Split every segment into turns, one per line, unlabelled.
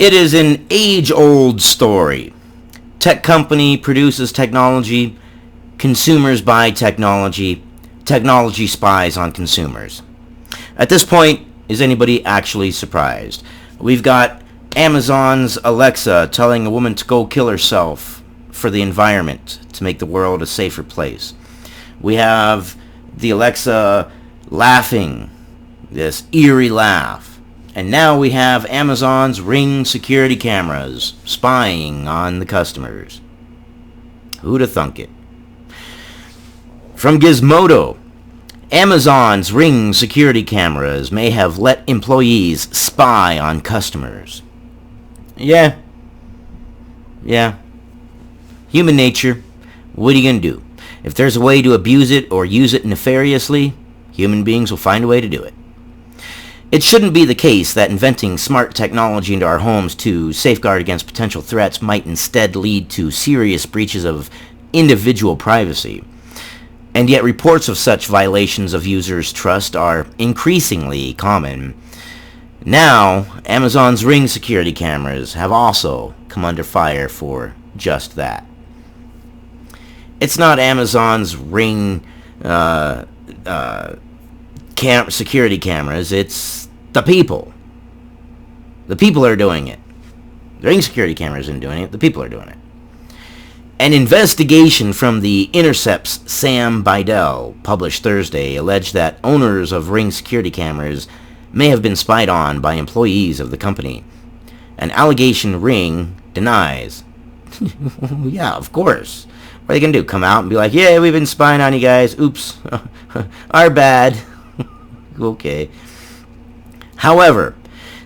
It is an age-old story. Tech company produces technology, consumers buy technology, technology spies on consumers. At this point, is anybody actually surprised? We've got Amazon's Alexa telling a woman to go kill herself for the environment, to make the world a safer place. We have the Alexa laughing, this eerie laugh. And now we have Amazon's Ring security cameras spying on the customers. Who'd have thunk it? From Gizmodo, Amazon's Ring security cameras may have let employees spy on customers. Yeah. Human nature. What are you going to do? If there's a way to abuse it or use it nefariously, human beings will find a way to do it. It shouldn't be the case that inventing smart technology into our homes to safeguard against potential threats might instead lead to serious breaches of individual privacy. And yet reports of such violations of users' trust are increasingly common. Now, Amazon's Ring security cameras have also come under fire for just that. It's not Amazon's Ring security cameras, it's the people. The people are doing it. The Ring security cameras isn't doing it, the people are doing it. An investigation from The Intercept's Sam Bidell, published Thursday, alleged that owners of Ring security cameras may have been spied on by employees of the company. An allegation Ring denies. Yeah, of course. What are they going to do? Come out and be like, yeah, we've been spying on you guys. Oops. Our bad. Okay. However,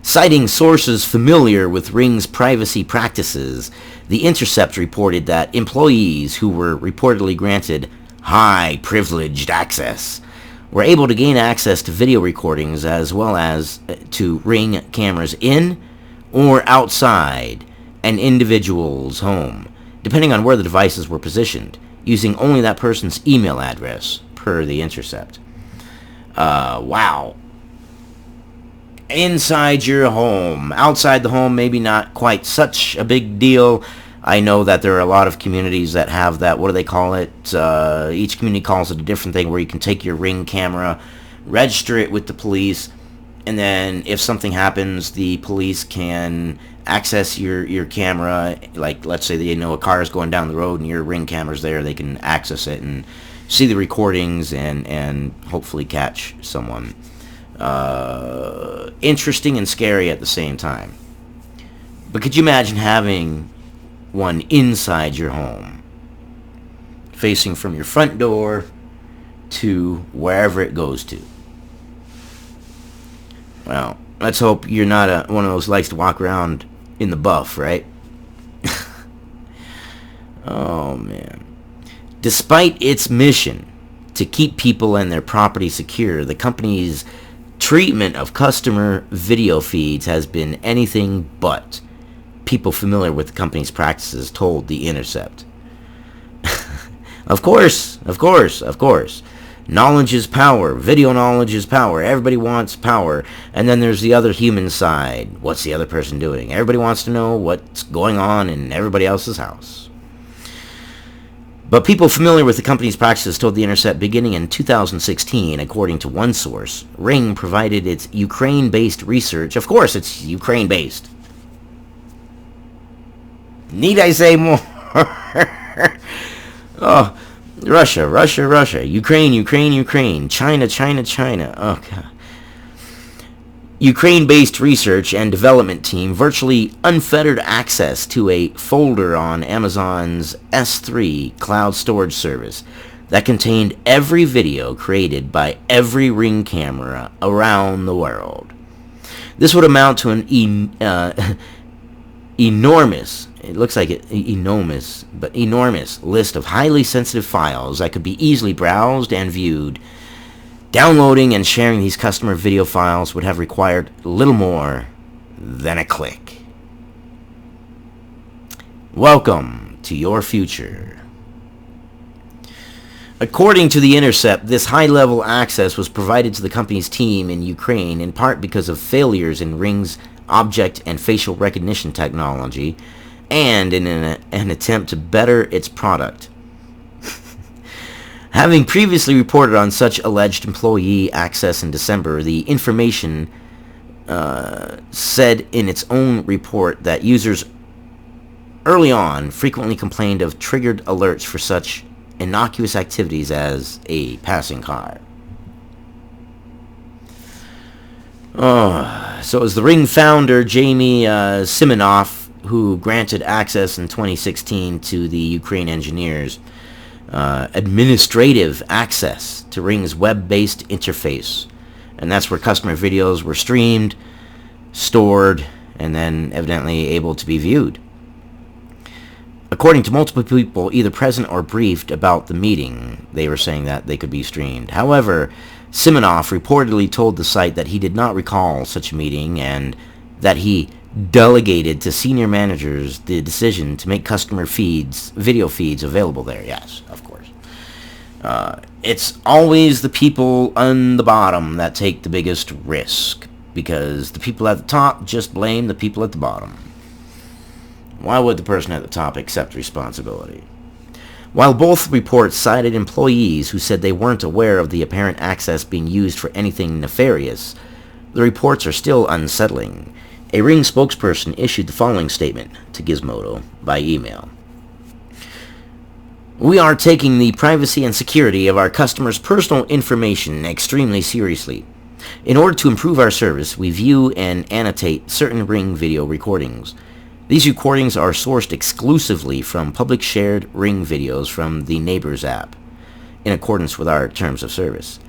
citing sources familiar with Ring's privacy practices, The Intercept reported that employees who were reportedly granted high-privileged access were able to gain access to video recordings as well as to Ring cameras in or outside an individual's home, depending on where the devices were positioned, using only that person's email address, per The Intercept. Wow. Inside your home. Outside the home, maybe not quite such a big deal. I know that there are a lot of communities that have that. What do they call it? Each community calls it a different thing, where you can take your Ring camera, register it with the police, and then if something happens, the police can access your camera. Like, let's say they know a car is going down the road and your Ring camera's there. They can access it and see the recordings and hopefully catch someone. Interesting and scary at the same time. But could you imagine having one inside your home, facing from your front door to wherever it goes to? Well, let's hope you're not one of those who likes to walk around in the buff, right? Oh, man. Despite its mission to keep people and their property secure, the company's treatment of customer video feeds has been anything but. People familiar with the company's practices told The Intercept. Of course. Knowledge is power. Video knowledge is power. Everybody wants power. And then there's the other human side. What's the other person doing? Everybody wants to know what's going on in everybody else's house. But people familiar with the company's practices told The Intercept beginning in 2016, according to one source, Ring provided its Ukraine-based research. Of course, it's Ukraine-based. Need I say more? Oh, Russia, Ukraine, China. Oh, God. Ukraine-based research and development team virtually unfettered access to a folder on Amazon's S3 cloud storage service that contained every video created by every Ring camera around the world. This would amount to an enormous, it looks like it, enormous list of highly sensitive files that could be easily browsed and viewed. Downloading and sharing these customer video files would have required little more than a click. Welcome to your future. According to The Intercept, this high-level access was provided to the company's team in Ukraine in part because of failures in Ring's object and facial recognition technology, and in an attempt to better its product. Having previously reported on such alleged employee access in December, the information said in its own report that users early on frequently complained of triggered alerts for such innocuous activities as a passing car. So it was the Ring founder, Jamie Siminoff, who granted access in 2016 to the Ukraine engineers administrative access to Ring's web-based interface. And that's where customer videos were streamed, stored, and then evidently able to be viewed. According to multiple people either present or briefed about the meeting, they were saying that they could be streamed. However, Siminoff reportedly told the site that he did not recall such a meeting and that he delegated to senior managers the decision to make customer video feeds available there. Yes, of course. It's always the people on the bottom that take the biggest risk, because the people at the top just blame the people at the bottom. Why would the person at the top accept responsibility? While both reports cited employees who said they weren't aware of the apparent access being used for anything nefarious, the reports are still unsettling. A Ring spokesperson issued the following statement to Gizmodo by email. We are taking the privacy and security of our customers' personal information extremely seriously. In order to improve our service, we view and annotate certain Ring video recordings. These recordings are sourced exclusively from public shared Ring videos from the Neighbors app, in accordance with our terms of service,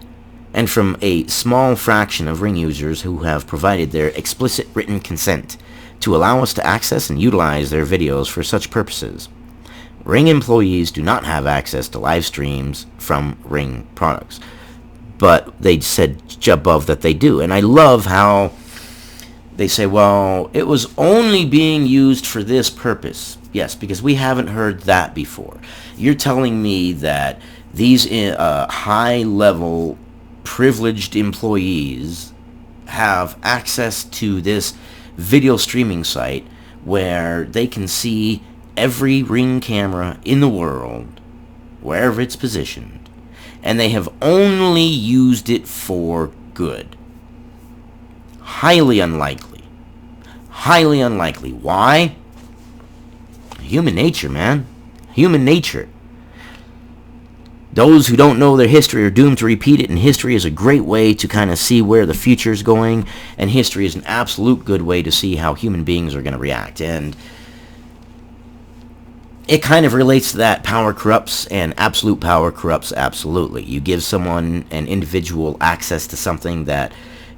and from a small fraction of Ring users who have provided their explicit written consent to allow us to access and utilize their videos for such purposes. Ring employees do not have access to live streams from Ring products, but they said above that they do. And I love how they say, well, it was only being used for this purpose. Yes, because we haven't heard that before. You're telling me that these high-level privileged employees have access to this video streaming site where they can see every Ring camera in the world, wherever it's positioned, and they have only used it for good. Highly unlikely. Highly unlikely. Why? Human nature, man. Human nature. Those who don't know their history are doomed to repeat it, and history is a great way to kind of see where the future is going, and history is an absolute good way to see how human beings are going to react. And it kind of relates to that. Power corrupts, and absolute power corrupts absolutely. You give someone, an individual, access to something that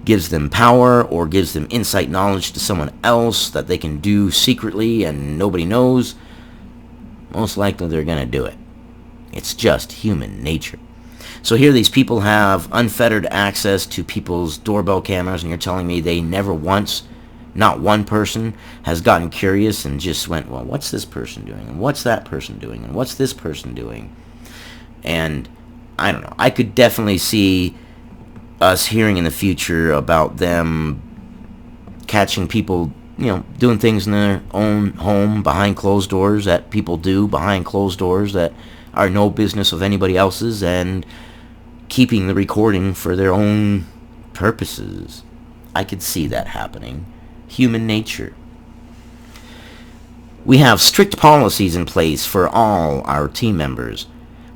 gives them power or gives them insight knowledge to someone else that they can do secretly and nobody knows, most likely they're going to do it. It's just human nature. So here these people have unfettered access to people's doorbell cameras, and you're telling me they never once, not one person, has gotten curious and just went, well, what's this person doing? And what's that person doing? And what's this person doing? And I don't know. I could definitely see us hearing in the future about them catching people, doing things in their own home behind closed doors that people do behind closed doors that are no business of anybody else's, and keeping the recording for their own purposes. I could see that happening. Human nature. We have strict policies in place for all our team members.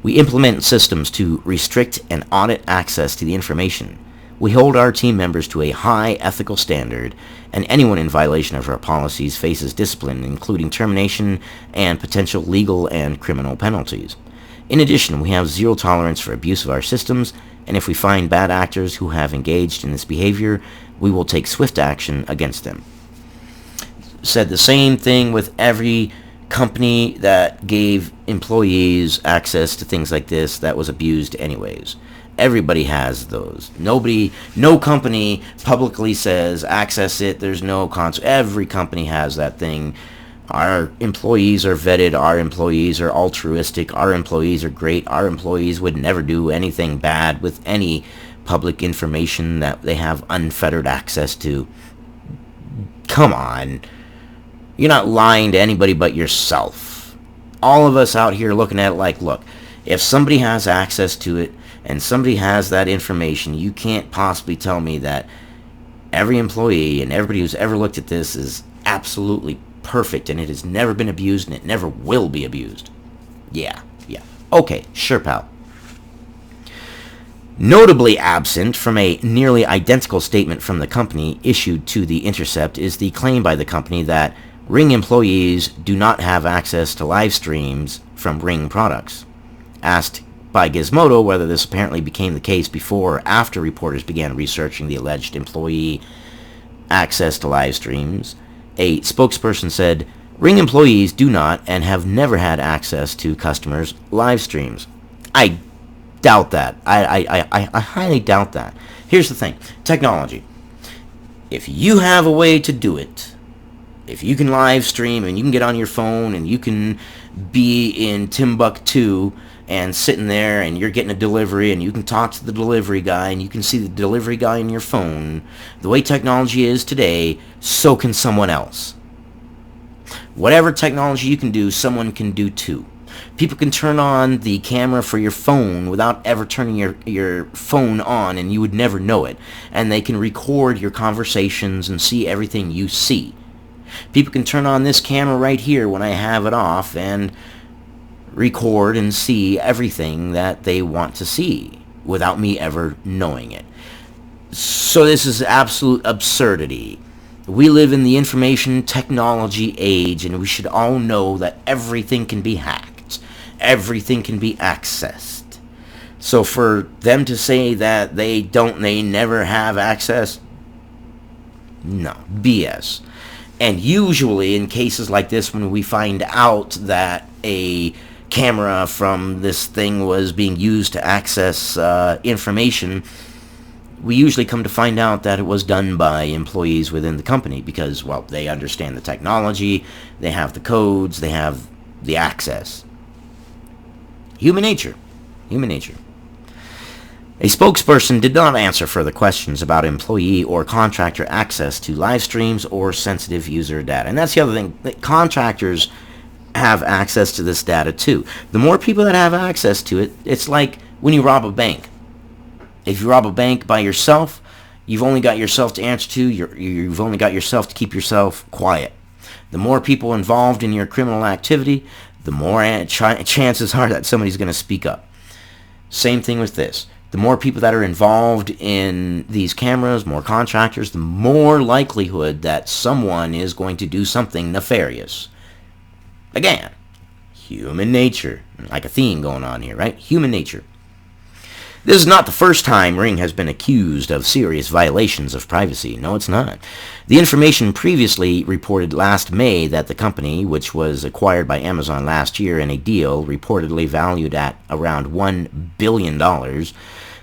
We implement systems to restrict and audit access to the information. We hold our team members to a high ethical standard, and anyone in violation of our policies faces discipline, including termination and potential legal and criminal penalties. In addition, we have zero tolerance for abuse of our systems, and if we find bad actors who have engaged in this behavior, we will take swift action against them. Said the same thing with every company that gave employees access to things like this that was abused anyways. Everybody has those. No company publicly says access it. There's no every company has that thing. Our employees are vetted. Our employees are altruistic. Our employees are great. Our employees would never do anything bad with any public information that they have unfettered access to. Come on. You're not lying to anybody but yourself. All of us out here looking at it like, look, if somebody has access to it and somebody has that information, you can't possibly tell me that every employee and everybody who's ever looked at this is absolutely perfect and it has never been abused and it never will be abused. Yeah. Okay, sure, pal. Notably absent from a nearly identical statement from the company issued to The Intercept is the claim by the company that Ring employees do not have access to live streams from Ring products. Asked by Gizmodo whether this apparently became the case before or after reporters began researching the alleged employee access to live streams, a spokesperson said, Ring employees do not and have never had access to customers' live streams. I doubt that. I highly doubt that. Here's the thing. Technology. If you have a way to do it, if you can live stream and you can get on your phone and you can be in Timbuktu and sitting there and you're getting a delivery and you can talk to the delivery guy and you can see the delivery guy in your phone, the way technology is today, so can someone else. Whatever technology you can do, someone can do too. People can turn on the camera for your phone without ever turning your phone on and you would never know it. And they can record your conversations and see everything you see. People can turn on this camera right here when I have it off and record and see everything that they want to see without me ever knowing it. So this is absolute absurdity. We live in the information technology age, and we should all know that everything can be hacked. Everything can be accessed. So for them to say that they never have access, no, BS. And usually in cases like this, when we find out that a camera from this thing was being used to access information, we usually come to find out that it was done by employees within the company because, well, they understand the technology, they have the codes, they have the access. Human nature. A spokesperson did not answer further questions about employee or contractor access to live streams or sensitive user data. And that's the other thing, that contractors have access to this data too. The more people that have access to it, it's like when you rob a bank. If you rob a bank by yourself, you've only got yourself to answer to. You've only got yourself to keep yourself quiet. The more people involved in your criminal activity, the more chances are that somebody's going to speak up. Same thing with this. The more people that are involved in these cameras, more contractors, the more likelihood that someone is going to do something nefarious. Again, human nature. Like a theme going on here, right? Human nature. This is not the first time Ring has been accused of serious violations of privacy. No, it's not. The information previously reported last May that the company, which was acquired by Amazon last year in a deal reportedly valued at around $1 billion,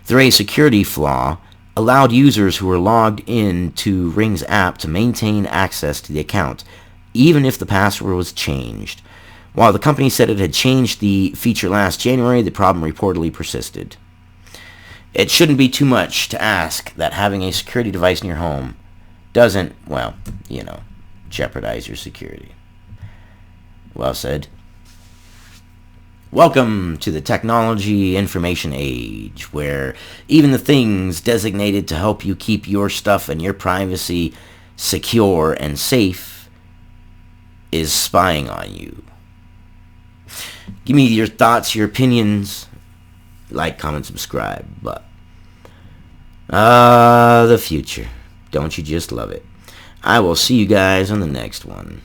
through a security flaw, allowed users who were logged in to Ring's app to maintain access to the account, even if the password was changed. While the company said it had changed the feature last January, the problem reportedly persisted. It shouldn't be too much to ask that having a security device in your home doesn't, well, jeopardize your security. Well said. Welcome to the technology information age, where even the things designated to help you keep your stuff and your privacy secure and safe is spying on you. Give me your thoughts, your opinions. Like, comment, subscribe. But the future. Don't you just love it? I will see you guys on the next one.